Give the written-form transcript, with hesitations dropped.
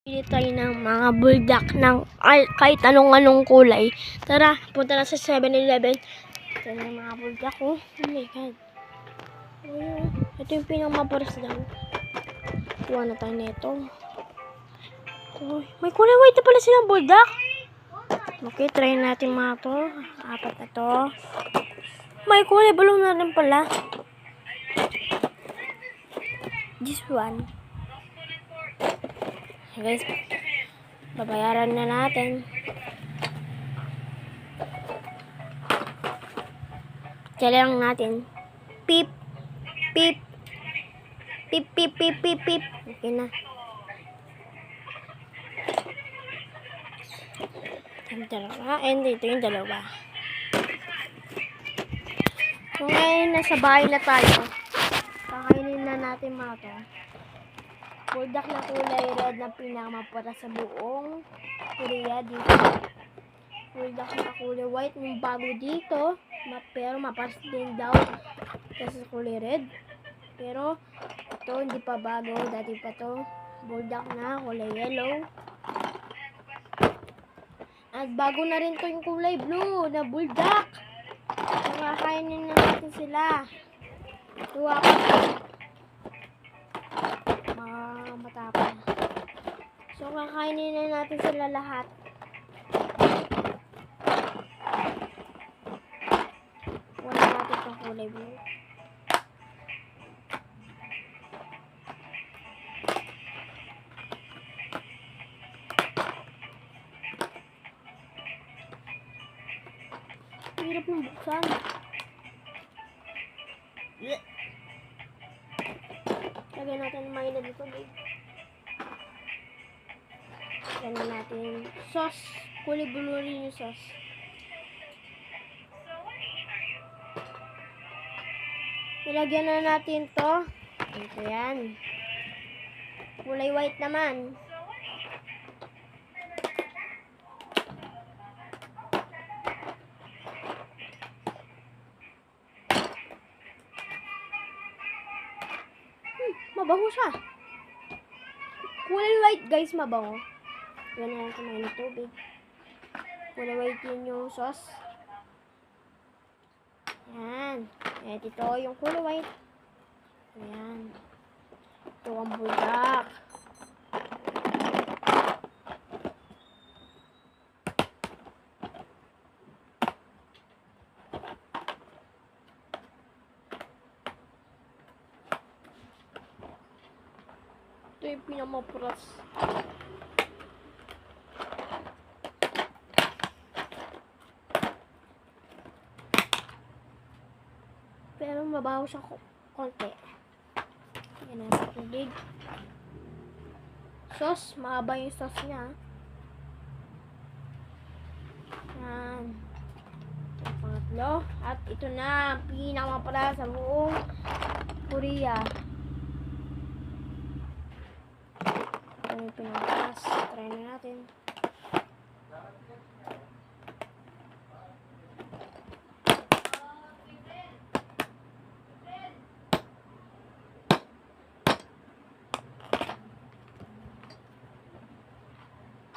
Pili tayo ng mga buldak ng kahit anong kulay. Tara, punta na sa 7-Eleven. Ito na yung mga buldak ko. Oh my God. Ayun. Ito yung pinamaparas daw. Kuha na tayo nito. Oh, may kulay white na pala silang buldak. Okay, try natin mga to. 4 na to. May kulay balong na rin pala. This one. Guys, babayaran na natin. Tsala lang natin. Pip, pip, pip, pip, pip, pip, pip. Okay na. Yung dalawa. And ito yung dalawa. So ngayon, nasa bahay na tayo. Kakainin na natin mga to. Buldak na kulay red na pinamapara sa buong Korea dito. Buldak na kulay white yung bago dito. Pero maparas din daw kasi kulay red. Pero ito hindi pa bago. Dati pa to. Buldak na kulay yellow. At bago na rin to yung kulay blue na buldak. So kakainin na natin sila. Tuwa ko. Matapang. So, kakainin na natin sila lahat. Wala natin itong kulay blue. Hirap ng buksan. Lagyan natin ng mainit dito, babe. Lagyan natin sauce. Kulay blue rin yung sauce. Ilagyan na natin to. Ito yan. Kulay white naman. Mabango siya. Kulay white, guys, mabango. Yan na natin mainit tubig. Kulay white yun yung sauce. Yan. At ito yung kulay white. Yan. Ito ang buldak. Ito yung pinamapuras. Pero mabaho siya konti. Yan ang tubig. Sauce. Mahaba yung sauce niya. Yan. Ang pangatlo. At ito na. Pinamapala sa buong Korea. Ito yung pinamapuras. Try na natin.